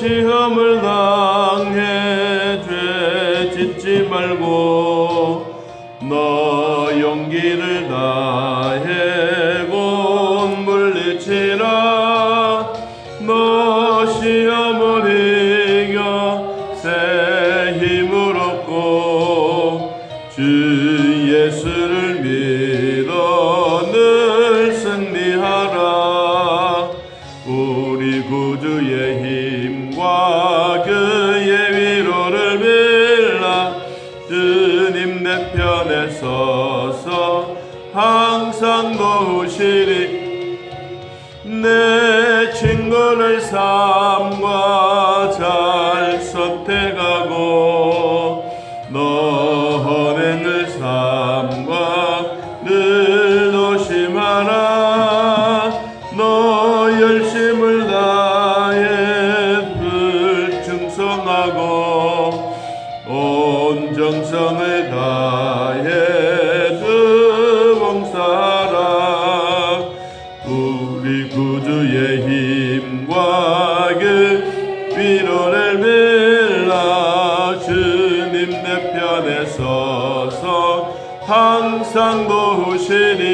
시험을 당해 죄 짓지 말고 너 용기를 다해 곧 물리치라. 너 시험을 이겨 새 힘을 얻고 주 예수를 믿어 늘 승리하라. 우리 구주의 힘과 그의 위로를 빌라. 주님 내 편에 서서 항상 도우시리. 내 친구를 삼가 잘 선택하고 너 은행을 삼가 늘 조심하라. 너 열심을 다해 늘 충성하고 온 정성을 다해 주 봉사하라. 우리 구주의 힘과 그 위로를 빌라. 주님 내 편에 서서 항상 도우시니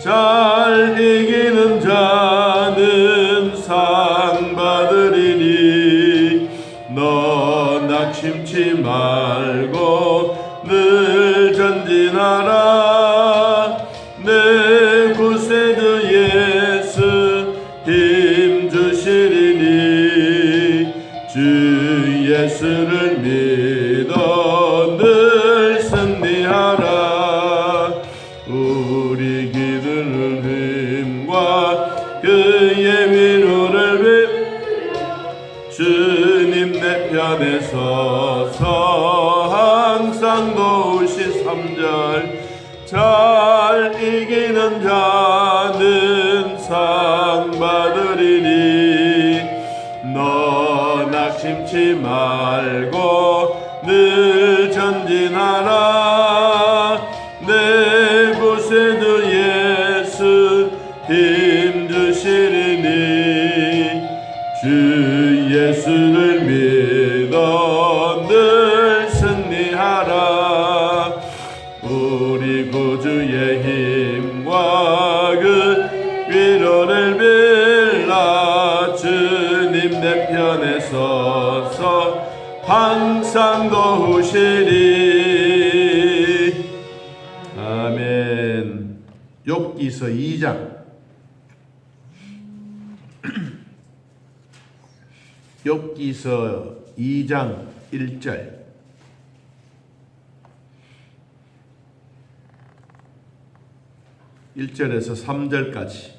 잘 이기는 자는 상 받으리니 너 낙심치 말고 늘 전진하라. 내 구세주 예수 힘 주시리니 주 예수를 믿어 늘 승리하라. 우리 기도는 힘과 그의 위로를 빌 주님 내 편에 서서 항상 도우시. 3절 잘 이기는 자는 상 받으리니 너 낙심치 말고 늘 전진하라. 내 구세주 예수 힘 주시리니 주 예수를 믿어 늘 승리하라. 우리 구주의 힘과 그 위로를 빌라. 주님 내 편에 서서 항상 도우시리. 아멘. 욥기서 2장 욥기서 2장 1절 (1절에서) 3절까지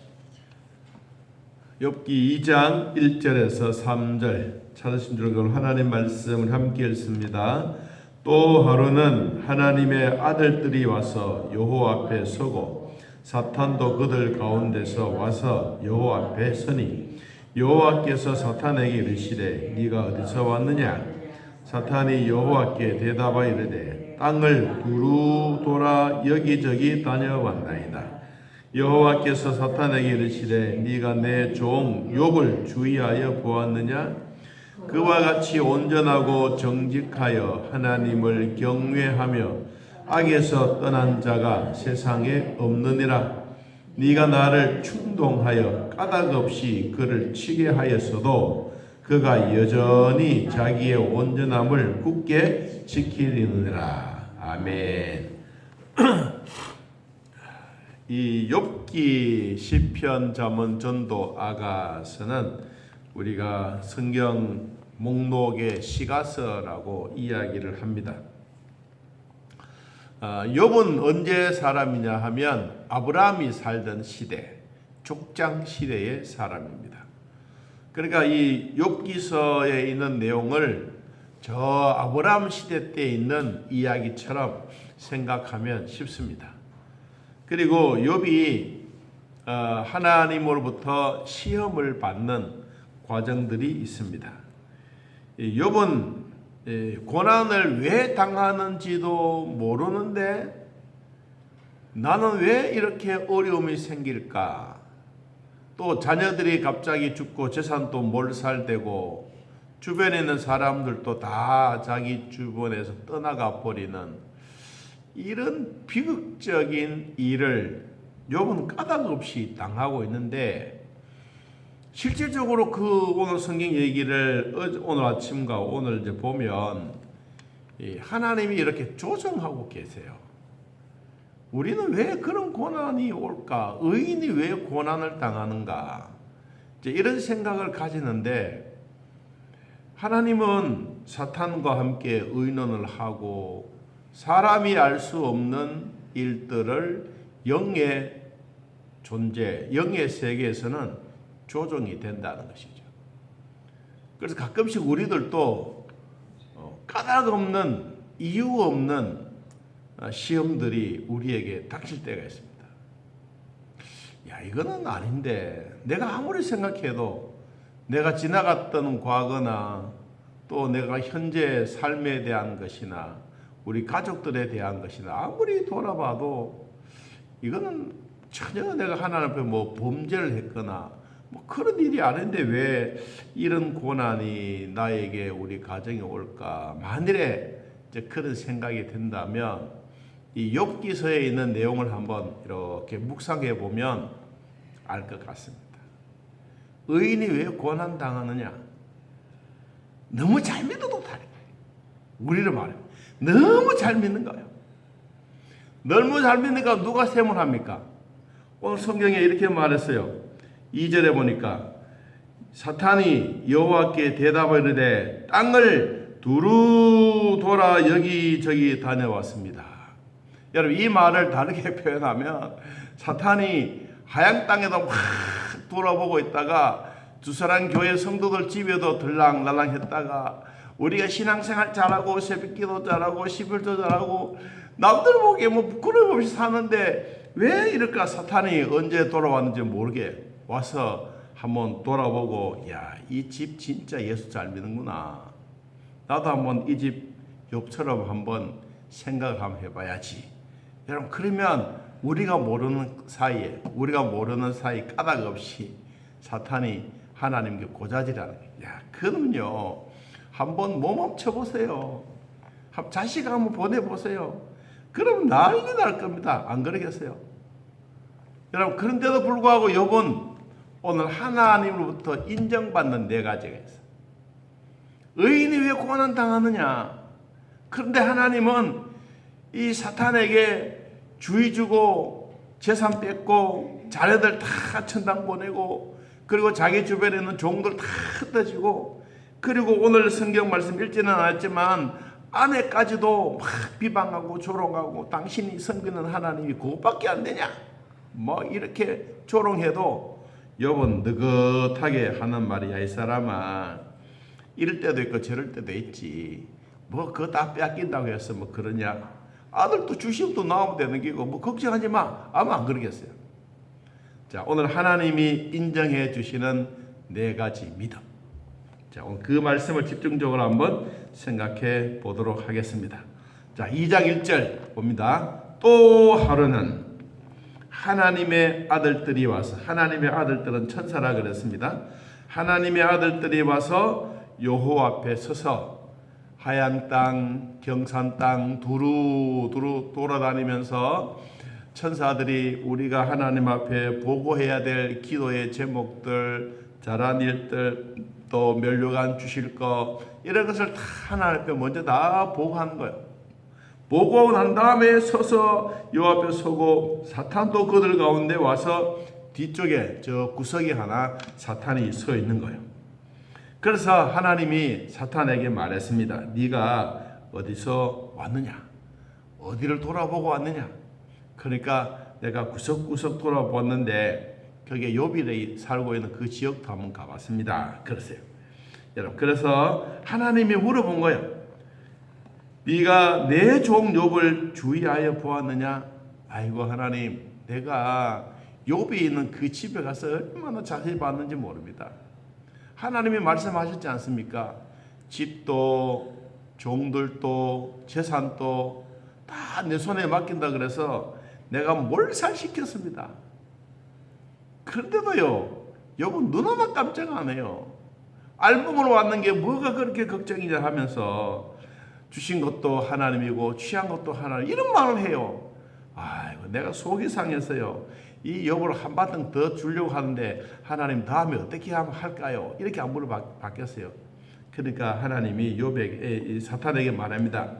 욥기 2장 1절에서 3절 찾으신 줄 알고 하나님 말씀을 함께 읽습니다. 또 하루는 하나님의 아들들이 와서 여호와 앞에 서고 사탄도 그들 가운데서 와서 여호와 앞에 서니 여호와께서 사탄에게 이르시되 네가 어디서 왔느냐? 사탄이 여호와께 대답하여 이르되 땅을 두루 돌아 여기저기 다녀왔나이다. 여호와께서 사탄에게 이르시되 네가 내 종 욥을 주의하여 보았느냐? 그와 같이 온전하고 정직하여 하나님을 경외하며 악에서 떠난 자가 세상에 없느니라. 네가 나를 충동하여 까닭 없이 그를 치게 하였어도 그가 여전히 자기의 온전함을 굳게 지키리느니라. 아멘. 이 욥기, 시편, 잠언, 전도, 아가서는 우리가 성경 목록의 시가서라고 이야기를 합니다. 욥은 언제 사람이냐 하면 아브라함이 살던 시대, 족장 시대의 사람입니다. 그러니까 이 욥기서에 있는 내용을 저 아브라함 시대 때 있는 이야기처럼 생각하면 쉽습니다. 그리고 욥이 하나님으로부터 시험을 받는 과정들이 있습니다. 욥은 고난을 왜 당하는지도 모르는데 나는 왜 이렇게 어려움이 생길까? 또 자녀들이 갑자기 죽고 재산도 몰살되고 주변에 있는 사람들도 다 자기 주변에서 떠나가 버리는 이런 비극적인 일을 욥은 까닭없이 당하고 있는데, 실질적으로 그 오늘 성경 얘기를 오늘 아침과 오늘 이제 보면 하나님이 이렇게 조정하고 계세요. 우리는 왜 그런 고난이 올까? 의인이 왜 고난을 당하는가? 이제 이런 생각을 가지는데, 하나님은 사탄과 함께 의논을 하고 사람이 알 수 없는 일들을 영의 존재, 영의 세계에서는 조정이 된다는 것이죠. 그래서 가끔씩 우리들도 까닭 없는, 이유 없는 시험들이 우리에게 닥칠 때가 있습니다. 야, 이거는 아닌데, 내가 아무리 생각해도 내가 지나갔던 과거나 또 내가 현재 삶에 대한 것이나 우리 가족들에 대한 것이나 아무리 돌아봐도 이거는 전혀 내가 하나님 앞에 뭐 범죄를 했거나 뭐 그런 일이 아닌데 왜 이런 고난이 나에게, 우리 가정에 올까? 만일에 이제 그런 생각이 든다면 이 욥기서에 있는 내용을 한번 이렇게 묵상해 보면 알 것 같습니다. 의인이 왜 고난 당하느냐? 너무 잘 믿어도 다른 거예요. 우리를 말해. 너무 잘 믿는 거예요. 너무 잘 믿으니까 누가 세문합니까? 오늘 성경에 이렇게 말했어요. 2절에 보니까 사탄이 여호와께 대답을 이르되 땅을 두루 돌아 여기저기 다녀왔습니다. 여러분, 이 말을 다르게 표현하면 사탄이 하양 땅에도 막 돌아보고 있다가 두사람 교회 성도들 집에도 들락날락 했다가 우리가 신앙생활 잘하고 새벽기도 잘하고 11조 잘하고 남들 보기에 뭐 부끄러움 없이 사는데 왜 이럴까? 사탄이 언제 돌아왔는지 모르게 와서 한번 돌아보고, 야, 이 집 진짜 예수 잘 믿는구나. 나도 한번 이 집 욥처럼 한번 생각을 한번 해봐야지. 여러분, 그러면 우리가 모르는 사이에 까닭 없이 사탄이 하나님께 고자질하는 거예요. 야, 그럼요. 한번 멈춰 보세요. 자식 한번 보내보세요. 그럼 난리 날 겁니다. 안 그러겠어요? 여러분, 그런데도 불구하고 욥은 오늘 하나님으로부터 인정받는 네 가지가 있어요. 의인이 왜 고난 당하느냐? 그런데 하나님은 이 사탄에게 주의 주고 재산 뺏고 자녀들 다 천당 보내고 그리고 자기 주변에 있는 종들 다 흩어지고, 그리고 오늘 성경 말씀 읽지는 않았지만 아내까지도 막 비방하고 조롱하고 당신이 섬기는 하나님이 그것밖에 안 되냐? 뭐 이렇게 조롱해도 욥은 느긋하게 하는 말이야. 이 사람아, 이럴 때도 있고 저럴 때도 있지. 뭐 그거 다 뺏긴다고 해서 뭐 그러냐? 아들도 주시면 또 나오면 되는 게고 뭐 걱정하지 마. 아마 안 그러겠어요. 자, 오늘 하나님이 인정해 주시는 네 가지 믿음. 자, 오늘 그 말씀을 집중적으로 한번 생각해 보도록 하겠습니다. 자, 2장 1절 봅니다. 또 하루는 하나님의 아들들이 와서, 하나님의 아들들은 천사라 그랬습니다. 하나님의 아들들이 와서 여호와 앞에 서서 하얀 땅, 경산 땅 두루두루 돌아다니면서 천사들이 우리가 하나님 앞에 보고해야 될 기도의 제목들, 잘한 일들, 또 면류관 주실 거, 이런 것을 다 하나님 앞에 먼저 다 보고하는 거예요. 보고하고 난 다음에 서서 요 앞에 서고, 사탄도 그들 가운데 와서 뒤쪽에 저 구석에 하나 사탄이 서 있는 거예요. 그래서 하나님이 사탄에게 말했습니다. 네가 어디서 왔느냐? 어디를 돌아보고 왔느냐? 그러니까 내가 구석구석 돌아보았는데 거기에 욥이 살고 있는 그 지역도 한번 가봤습니다. 그러세요. 여러분, 그래서 하나님이 물어본 거예요. 네가 내 종 욥을 주의하여 보았느냐? 아이고 하나님, 내가 욥이 있는 그 집에 가서 얼마나 자세히 봤는지 모릅니다. 하나님이 말씀하셨지 않습니까? 집도 종들도 재산도 다 내 손에 맡긴다 그래서 내가 몰살시켰습니다. 그런데도요, 욥은 눈 하나 깜짝 안 해요. 알몸으로 왔는 게 뭐가 그렇게 걱정이냐 하면서 주신 것도 하나님이고 취한 것도 하나님, 이런 말을 해요. 아이고, 내가 속이 상해서요. 이 욥을 한바탕 더 주려고 하는데 하나님 다음에 어떻게 할까요? 이렇게 안부를 받겠어요. 그러니까 하나님이 욥에게, 사탄에게 말합니다.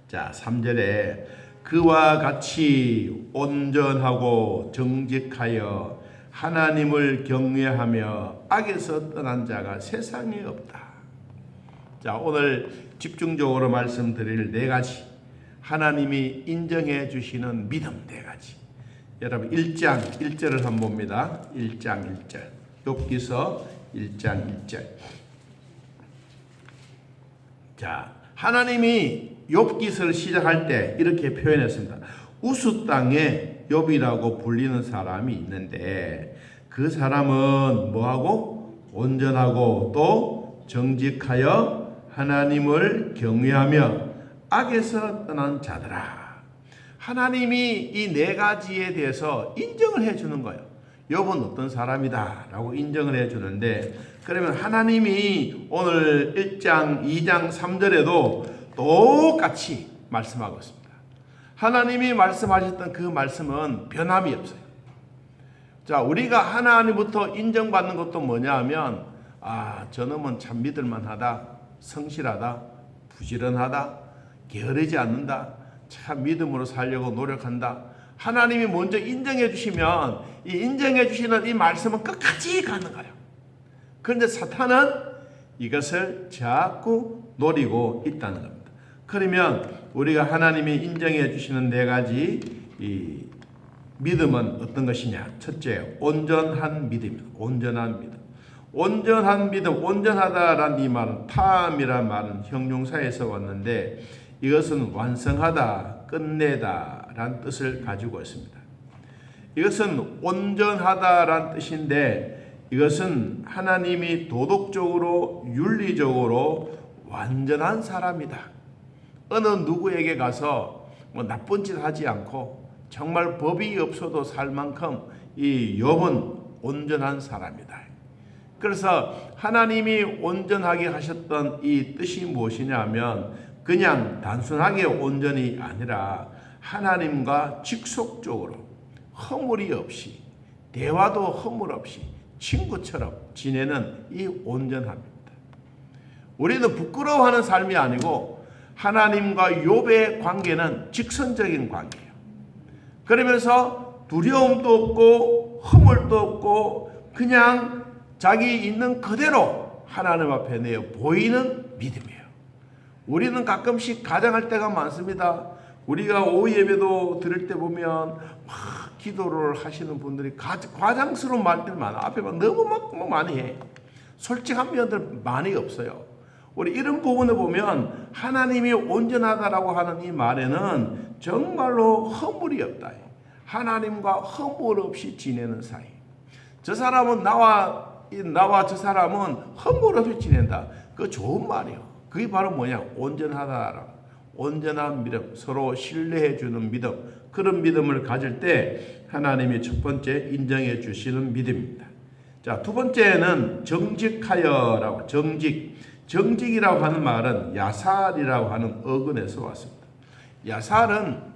자, 3절에 그와 같이 온전하고 정직하여 하나님을 경외하며 악에서 떠난 자가 세상에 없다. 자, 오늘 집중적으로 말씀드릴 네 가지, 하나님이 인정해 주시는 믿음 네 가지. 여러분 1장 1절을 한번 봅니다. 1장 1절. 욥기서 1장 1절. 자, 하나님이 욥기서를 시작할 때 이렇게 표현했습니다. 우스 땅에 욥이라고 불리는 사람이 있는데 그 사람은 뭐하고? 온전하고 또 정직하여 하나님을 경외하며 악에서 떠난 자들아. 하나님이 이 네 가지에 대해서 인정을 해주는 거예요. 욥은 어떤 사람이다 라고 인정을 해주는데, 그러면 하나님이 오늘 1장 2장 3절에도 똑같이 말씀하고 있습니다. 하나님이 말씀하셨던 그 말씀은 변함이 없어요. 자, 우리가 하나님부터 인정받는 것도 뭐냐 하면, 저놈은 참 믿을만하다, 성실하다, 부지런하다, 게으르지 않는다, 참 믿음으로 살려고 노력한다. 하나님이 먼저 인정해 주시면 이 인정해 주시는 이 말씀은 끝까지 가는 거예요. 그런데 사탄은 이것을 자꾸 노리고 있다는 겁니다. 그러면 우리가 하나님이 인정해 주시는 네 가지 이 믿음은 어떤 것이냐? 첫째, 온전한 믿음입니다. 온전한 믿음. 온전한 믿음, 온전하다라는 이 말은 탐이라는 말은 형용사에서 왔는데 이것은 완성하다, 끝내다라는 뜻을 가지고 있습니다. 이것은 온전하다라는 뜻인데 이것은 하나님이 도덕적으로 윤리적으로 완전한 사람이다. 어느 누구에게 가서 뭐 나쁜 짓 하지 않고 정말 법이 없어도 살 만큼 이 욥은 온전한 사람이다. 그래서 하나님이 온전하게 하셨던 이 뜻이 무엇이냐 하면 그냥 단순하게 온전이 아니라 하나님과 직속적으로 허물이 없이, 대화도 허물 없이 친구처럼 지내는 이 온전함입니다. 우리는 부끄러워하는 삶이 아니고 하나님과 욥의 관계는 직선적인 관계예요. 그러면서 두려움도 없고 허물도 없고 그냥 자기 있는 그대로 하나님 앞에 내어 보이는 믿음이에요. 우리는 가끔씩 가장할 때가 많습니다. 우리가 오후 예배도 들을 때 보면 막 기도를 하시는 분들이 과장스러운 말들 많아. 앞에만 너무 막 많이 해. 솔직한 면들 많이 없어요. 우리 이런 부분을 보면 하나님이 온전하다라고 하는 이 말에는 정말로 허물이 없다. 하나님과 허물 없이 지내는 사이. 저 사람은 나와 저 사람은 허물 없이 지낸다. 그거 좋은 말이에요. 그게 바로 뭐냐? 온전하다. 온전한 믿음, 서로 신뢰해 주는 믿음, 그런 믿음을 가질 때 하나님이 첫 번째 인정해 주시는 믿음입니다. 자, 두 번째는 정직하여라고. 정직이라고 하는 말은 야살이라고 하는 어근에서 왔습니다. 야살은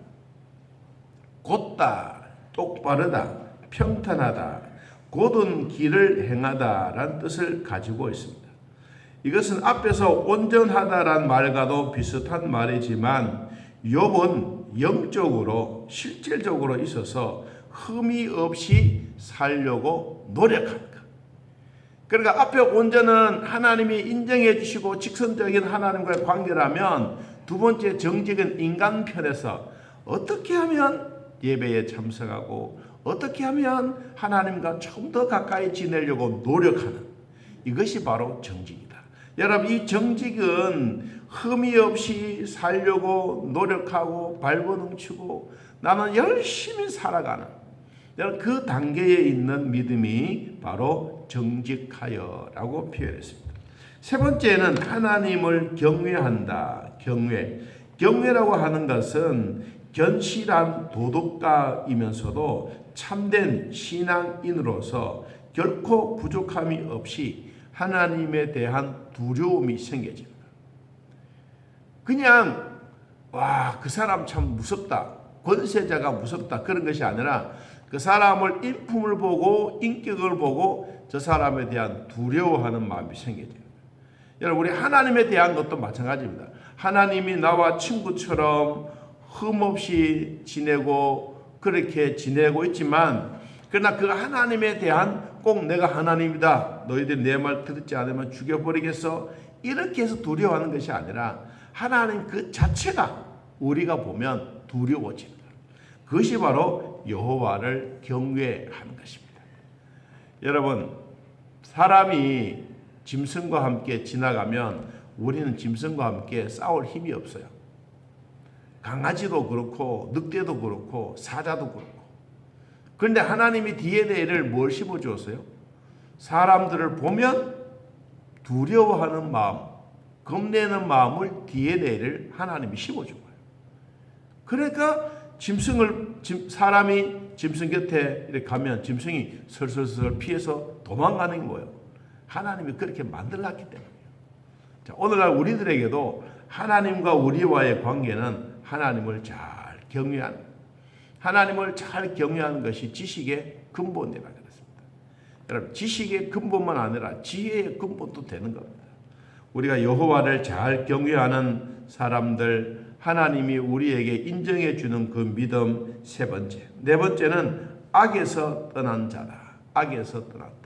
곧다, 똑바르다, 평탄하다, 곧은 길을 행하다라는 뜻을 가지고 있습니다. 이것은 앞에서 온전하다란 말과도 비슷한 말이지만 욥은 영적으로 실질적으로 있어서 흠이 없이 살려고 노력한다. 그러니까 앞에 온전은 하나님이 인정해 주시고 직선적인 하나님과의 관계라면 두 번째 정직은 인간 편에서 어떻게 하면 예배에 참석하고 어떻게 하면 하나님과 좀 더 가까이 지내려고 노력하는 이것이 바로 정직이다. 여러분, 이 정직은 흠이 없이 살려고 노력하고 발버둥치고 나는 열심히 살아가는 그 단계에 있는 믿음이 바로 정직하여라고 표현했습니다. 세 번째는 하나님을 경외한다. 경외라고 하는 것은 견실한 도덕가이면서도 참된 신앙인으로서 결코 부족함이 없이 하나님에 대한 두려움이 생겨집니다. 그냥 그 사람 참 무섭다, 권세자가 무섭다 그런 것이 아니라 그 사람을 인품을 보고 인격을 보고 저 사람에 대한 두려워하는 마음이 생겨져요. 여러분, 우리 하나님에 대한 것도 마찬가지입니다. 하나님이 나와 친구처럼 흠없이 지내고 그렇게 지내고 있지만, 그러나 그 하나님에 대한 꼭 내가 하나님이다, 너희들 내 말 듣지 않으면 죽여버리겠어, 이렇게 해서 두려워하는 것이 아니라 하나님 그 자체가 우리가 보면 두려워집니다. 그것이 바로 여호와를 경외하는 것입니다. 여러분, 사람이 짐승과 함께 지나가면 우리는 짐승과 함께 싸울 힘이 없어요. 강아지도 그렇고 늑대도 그렇고 사자도 그렇고. 그런데 하나님이 DNA를 뭘 심어주었어요? 사람들을 보면 두려워하는 마음, 겁내는 마음을 DNA를 하나님이 심어준 거예요. 그러니까 사람이 짐승 곁에 이렇게 가면 짐승이 설설설 피해서 도망가는 거예요. 하나님이 그렇게 만들었기 때문이에요. 자, 오늘날 우리들에게도 하나님과 우리와의 관계는 하나님을 잘 경외하는, 하나님을 잘 경외하는 것이 지식의 근본이라 그랬습니다. 여러분, 지식의 근본만 아니라 지혜의 근본도 되는 겁니다. 우리가 여호와를 잘 경외하는 사람들, 하나님이 우리에게 인정해 주는 그 믿음 세 번째. 네 번째는 악에서 떠난 자다. 악에서 떠났다.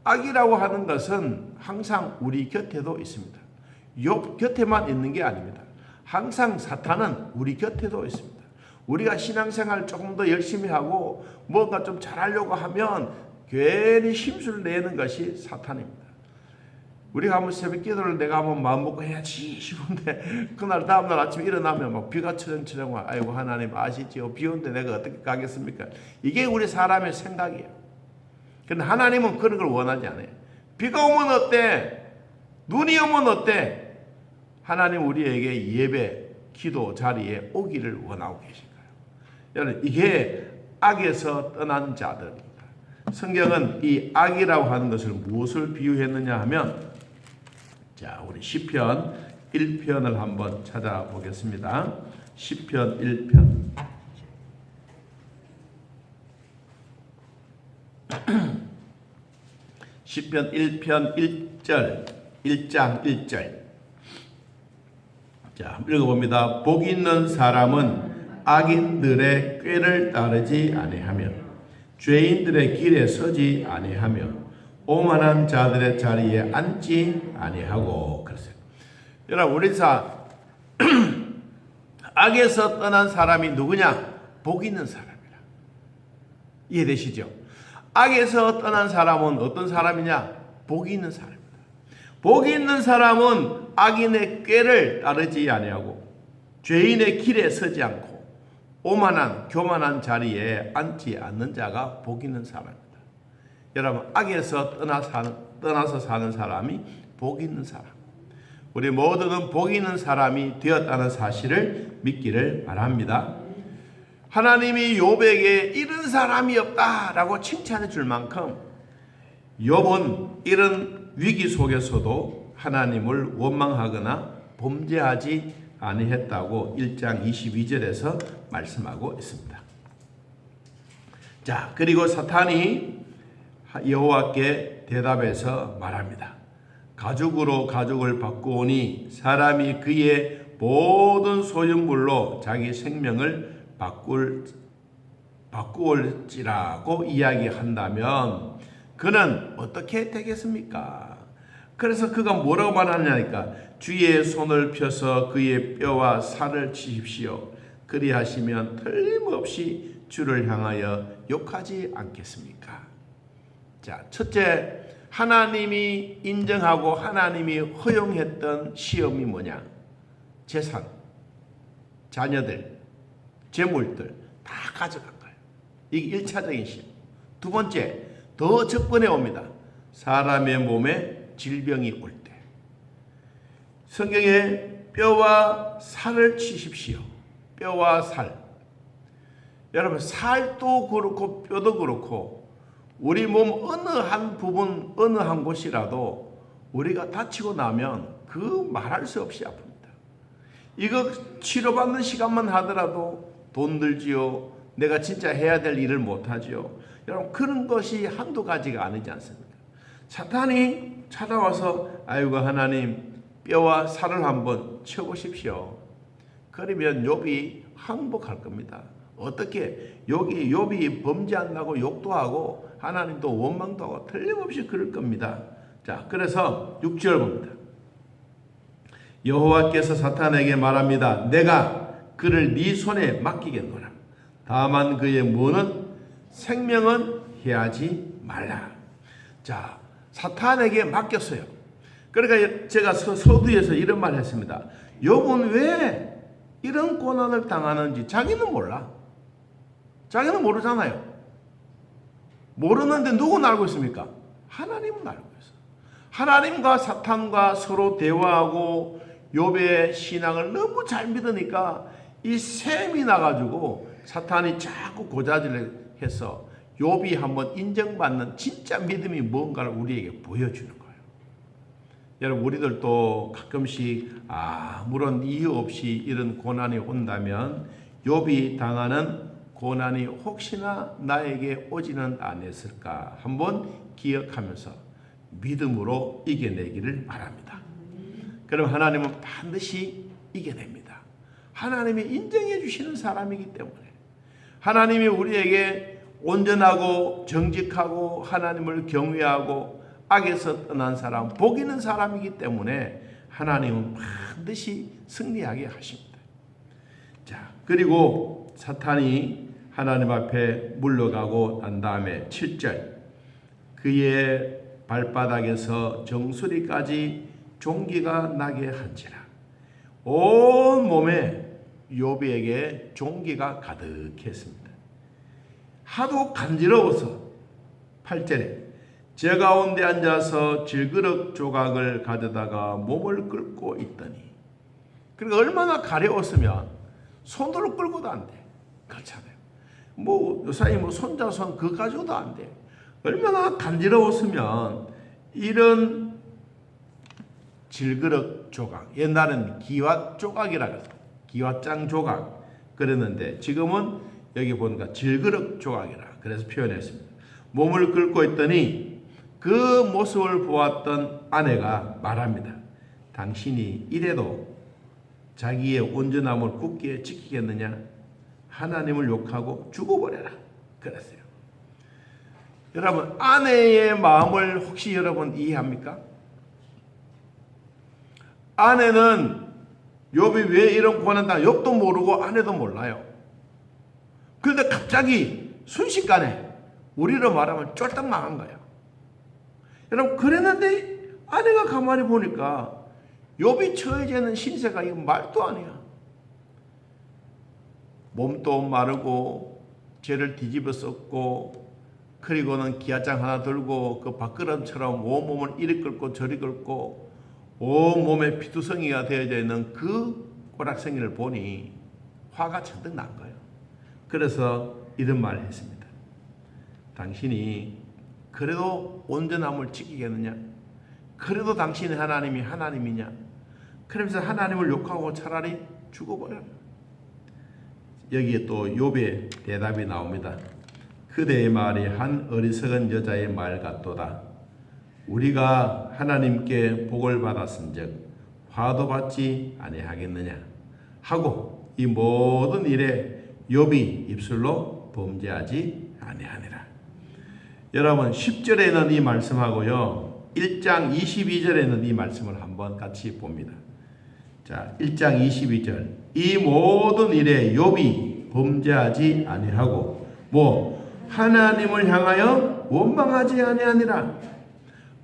악이라고 하는 것은 항상 우리 곁에도 있습니다. 욥 곁에만 있는 게 아닙니다. 항상 사탄은 우리 곁에도 있습니다. 우리가 신앙생활 조금 더 열심히 하고 뭔가 좀 잘하려고 하면 괜히 힘술 내는 것이 사탄입니다. 우리가 한번 새벽 기도를 내가 한번 마음 먹고 해야지 싶은데 그날 다음날 아침에 일어나면 막 비가 처렁처렁 와. 아이고 하나님 아시지요? 비 오는데 내가 어떻게 가겠습니까? 이게 우리 사람의 생각이에요. 그런데 하나님은 그런 걸 원하지 않아요. 비가 오면 어때? 눈이 오면 어때? 하나님 우리에게 예배, 기도 자리에 오기를 원하고 계신 거예요. 여러분, 이게 악에서 떠난 자들입니다. 성경은 이 악이라고 하는 것을 무엇을 비유했느냐 하면, 자, 우리 시편 1편을 한번 찾아보겠습니다. 시편 1편. 시편 1편 1절, 1장 1절. 자, 읽어봅니다. 복 있는 사람은 악인들의 꾀를 따르지 아니하며 죄인들의 길에 서지 아니하며 오만한 자들의 자리에 앉지 아니하고. 그랬어요. 여러분, 우리 악에서 떠난 사람이 누구냐? 복 있는 사람이라. 이해되시죠? 악에서 떠난 사람은 어떤 사람이냐? 복이 있는 사람입니다. 복이 있는 사람은 악인의 꾀를 따르지 아니하고 죄인의 길에 서지 않고 오만한 교만한 자리에 앉지 않는 자가 복 있는 사람입니다. 여러분, 악에서 떠나서 사는 사람이 복 있는 사람. 우리 모두는 복 있는 사람이 되었다는 사실을 믿기를 바랍니다. 하나님이 욥에게 이런 사람이 없다라고 칭찬해 줄 만큼 욥은 이런 위기 속에서도 하나님을 원망하거나 범죄하지 아니했다고 1장 22절에서 말씀하고 있습니다. 자, 그리고 사탄이 여호와께 대답해서 말합니다. 가죽으로 가죽을 바꾸오니 사람이 그의 모든 소유물로 자기 생명을 바꾸올지라고 이야기한다면 그는 어떻게 되겠습니까? 그래서 그가 뭐라고 말하냐니까, 주의 손을 펴서 그의 뼈와 살을 치십시오. 그리하시면 틀림없이 주를 향하여 욕하지 않겠습니까? 자, 첫째, 하나님이 인정하고 하나님이 허용했던 시험이 뭐냐? 재산, 자녀들, 재물들 다 가져간 거예요. 이게 1차적인 시험. 두 번째, 더 접근해 옵니다. 사람의 몸에 질병이 올 때. 성경에 뼈와 살을 치십시오. 뼈와 살. 여러분, 살도 그렇고 뼈도 그렇고 우리 몸 어느 한 부분, 어느 한 곳이라도 우리가 다치고 나면 그 말할 수 없이 아픕니다. 이거 치료받는 시간만 하더라도 돈 들지요. 내가 진짜 해야 될 일을 못하지요. 여러분, 그런 것이 한두 가지가 아니지 않습니까? 사탄이 찾아와서 아이고 하나님 뼈와 살을 한번 쳐보십시오. 그러면 욥이 항복할 겁니다. 어떻게? 여기 욥이 범죄한다고 욕도 하고 하나님도 원망도 하고 틀림없이 그럴 겁니다. 자, 그래서 6절 봅니다. 여호와께서 사탄에게 말합니다. 내가 그를 네 손에 맡기겠노라. 다만 그의 무는 생명은 해하지 말라. 자, 사탄에게 맡겼어요. 그러니까 제가 서두에서 이런 말 했습니다. 욥은 왜 이런 고난을 당하는지 자기는 몰라. 자기는 모르잖아요. 모르는데 누구는 알고 있습니까? 하나님은 알고 있어. 하나님과 사탄과 서로 대화하고 욥의 신앙을 너무 잘 믿으니까 이 셈이 나가지고 사탄이 자꾸 고자질을 해서 욥이 한번 인정받는 진짜 믿음이 뭔가를 우리에게 보여주는 거예요. 여러분, 우리들도 가끔씩 아무런 이유 없이 이런 고난이 온다면 욥이 당하는 고난이 혹시나 나에게 오지는 않았을까 한번 기억하면서 믿음으로 이겨내기를 바랍니다. 그럼 하나님은 반드시 이겨냅니다. 하나님이 인정해 주시는 사람이기 때문에, 하나님이 우리에게 온전하고 정직하고 하나님을 경외하고 악에서 떠난 사람, 복 있는 사람이기 때문에 하나님은 반드시 승리하게 하십니다. 자, 그리고 사탄이 하나님 앞에 물러가고 난 다음에 7절, 그의 발바닥에서 정수리까지 종기가 나게 한지라. 온 몸에 욥에게 종기가 가득했습니다. 하도 간지러워서 8절에 제 가운데 앉아서 질그릇 조각을 가져다가 몸을 끌고 있더니, 그러니까 얼마나 가려웠으면 손으로 끌고도 안 돼. 그렇잖아요. 요사이 손자손 그거 가지고도 안 돼. 얼마나 간지러웠으면 이런 질그릇 조각, 옛날엔 기왓 조각이라고 해서 기왓장 조각 그랬는데 지금은 여기 보니까 질그릇 조각이라 그래서 표현했습니다. 몸을 긁고 있더니 그 모습을 보았던 아내가 말합니다. 당신이 이래도 자기의 온전함을 굳게 지키겠느냐? 하나님을 욕하고 죽어버려라. 그랬어요. 여러분, 아내의 마음을 혹시 여러분 이해합니까? 아내는 욥이 왜 이런 고난다 욥도 모르고 아내도 몰라요. 그런데 갑자기 순식간에 우리로 말하면 쫄딱 망한 거예요. 여러분, 그랬는데 아내가 가만히 보니까 욥이 처해지는 신세가 이거 말도 아니야. 몸도 마르고 죄를 뒤집어 썼고, 그리고는 기아장 하나 들고 그 밥그릇처럼 온몸을 이리 긁고 저리 긁고 온몸에 피투성이가 되어져 있는 그 꼬락생이를 보니 화가 잔뜩 난 거예요. 그래서 이런 말을 했습니다. 당신이 그래도 온전함을 지키겠느냐? 그래도 당신의 하나님이 하나님이냐? 그러면서 하나님을 욕하고 차라리 죽어버려. 여기에 또 욥의 대답이 나옵니다. 그대의 말이 한 어리석은 여자의 말 같도다. 우리가 하나님께 복을 받았은즉 화도 받지 아니하겠느냐 하고 이 모든 일에 욥이 입술로 범죄하지 아니하니라. 여러분, 10절에는 이 말씀하고요 1장 22절에는 이 말씀을 한번 같이 봅니다. 자, 1장 22절, 이 모든 일에 욥이 범죄하지 아니하고 하나님을 향하여 원망하지 아니하니라.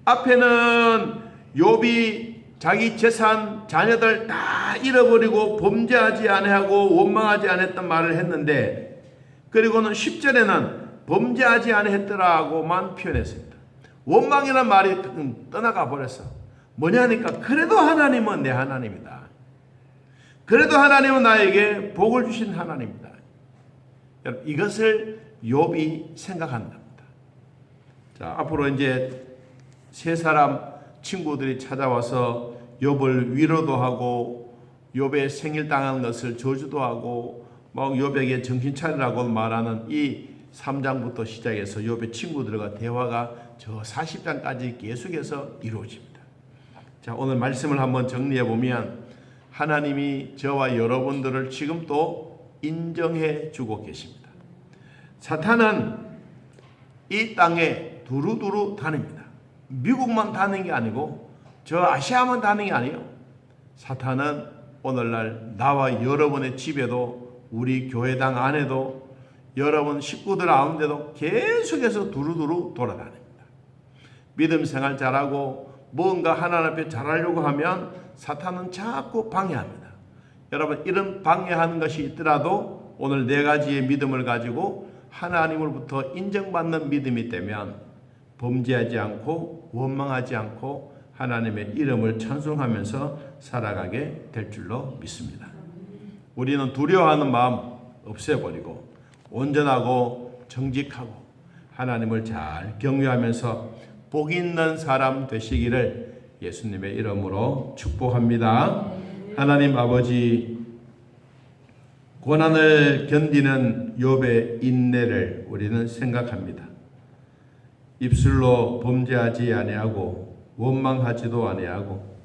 앞에는 욥이 자기 재산, 자녀들 다 잃어버리고 범죄하지 아니하고 원망하지 않았던 말을 했는데, 그리고는 10절에는 범죄하지 아니했더라고만 표현했습니다. 원망이라는 말이 떠나가 버렸어. 뭐냐니까 그래도 하나님은 내 하나님이다. 그래도 하나님은 나에게 복을 주신 하나님이다. 여러분, 이것을 욥이 생각한답니다. 자, 앞으로 이제 세 사람 친구들이 찾아와서 욥을 위로도 하고 욥의 생일 당한 것을 저주도 하고 막 욥에게 정신 차리라고 말하는 이 3장부터 시작해서 욥의 친구들과 대화가 저 40장까지 계속해서 이루어집니다. 자, 오늘 말씀을 한번 정리해 보면 하나님이 저와 여러분들을 지금 또 인정해 주고 계십니다. 사탄은 이 땅에 두루두루 다닙니다. 미국만 다니는 게 아니고 저 아시아만 다니는 게 아니에요. 사탄은 오늘날 나와 여러분의 집에도 우리 교회당 안에도 여러분 식구들 가운데도 계속해서 두루두루 돌아다닙니다. 믿음 생활 잘하고 뭔가 하나님 앞에 잘하려고 하면 사탄은 자꾸 방해합니다. 여러분 이런 방해하는 것이 있더라도 오늘 네 가지의 믿음을 가지고 하나님으로부터 인정받는 믿음이 되면 범죄하지 않고 원망하지 않고 하나님의 이름을 찬송하면서 살아가게 될 줄로 믿습니다. 우리는 두려워하는 마음 없애버리고 온전하고 정직하고 하나님을 잘 경외하면서 복 있는 사람 되시기를 예수님의 이름으로 축복합니다. 하나님 아버지, 고난을 견디는 욥의 인내를 우리는 생각합니다. 입술로 범죄하지 아니하고 원망하지도 아니하고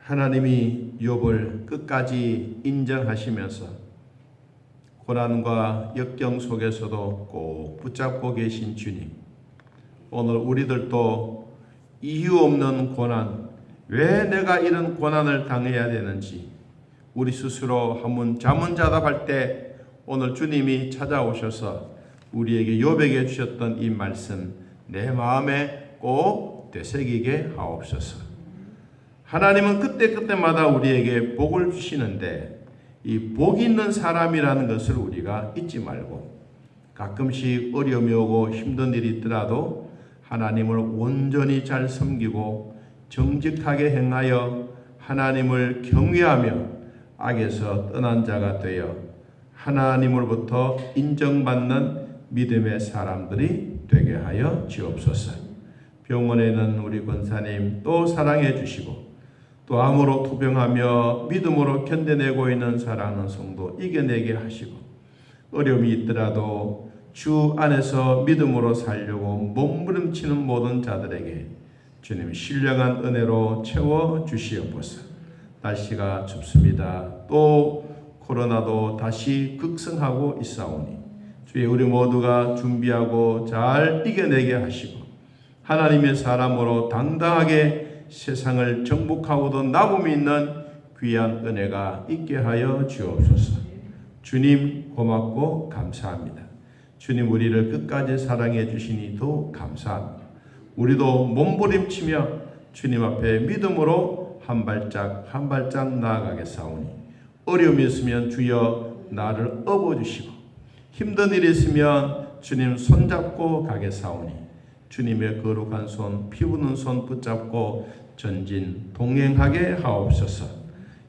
하나님이 욥을 끝까지 인정하시면서 고난과 역경 속에서도 꼭 붙잡고 계신 주님, 오늘 우리들도 이유 없는 고난, 왜 내가 이런 고난을 당해야 되는지 우리 스스로 한번 자문자답할 때 오늘 주님이 찾아오셔서 우리에게 욥에게 주셨던 이 말씀 내 마음에 꼭 되새기게 하옵소서. 하나님은 그때그때마다 우리에게 복을 주시는데 이 복 있는 사람이라는 것을 우리가 잊지 말고 가끔씩 어려움이 오고 힘든 일이 있더라도 하나님을 온전히 잘 섬기고 정직하게 행하여 하나님을 경외하며 악에서 떠난 자가 되어 하나님으로부터 인정받는 믿음의 사람들이 되게 하여 주옵소서. 병원에는 우리 권사님 또 사랑해 주시고 또 암으로 투병하며 믿음으로 견뎌내고 있는 사랑하는 성도 이겨내게 하시고 어려움이 있더라도 주 안에서 믿음으로 살려고 몸부림치는 모든 자들에게 주님 신령한 은혜로 채워 주시옵소서. 날씨가 춥습니다. 또 코로나도 다시 극성하고 있사오니 주의 우리 모두가 준비하고 잘 이겨내게 하시고 하나님의 사람으로 당당하게 세상을 정복하고도 남음이 있는 귀한 은혜가 있게 하여 주옵소서. 주님 고맙고 감사합니다. 주님 우리를 끝까지 사랑해 주시니 더 감사합니다. 우리도 몸부림치며 주님 앞에 믿음으로 한 발짝 한 발짝 나아가겠사오니 어려움이 있으면 주여 나를 업어주시고 힘든 일이 있으면 주님 손잡고 가겠사오니 주님의 거룩한 손, 피부는 손 붙잡고 전진 동행하게 하옵소서.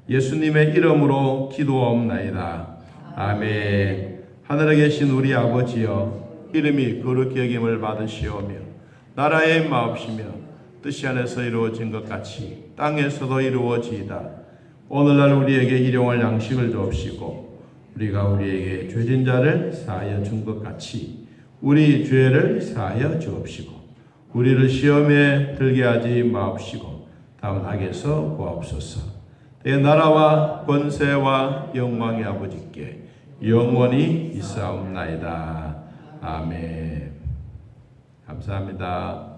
예수님의 이름으로 기도하옵나이다. 아멘. 하늘에 계신 우리 아버지여, 이름이 거룩히 여김을 받으시오며 나라의 마옵시며 뜻이 안에서 이루어진 것 같이 땅에서도 이루어지이다. 오늘날 우리에게 일용할 양식을 주옵시고 우리가 우리에게 죄진 자를 사하여 준 것 같이 우리 죄를 사하여 주옵시고 우리를 시험에 들게 하지 마옵시고 다음 악에서 구하옵소서. 내 나라와 권세와 영광의 아버지께 영원히 있사옵나이다. 아멘. 감사합니다.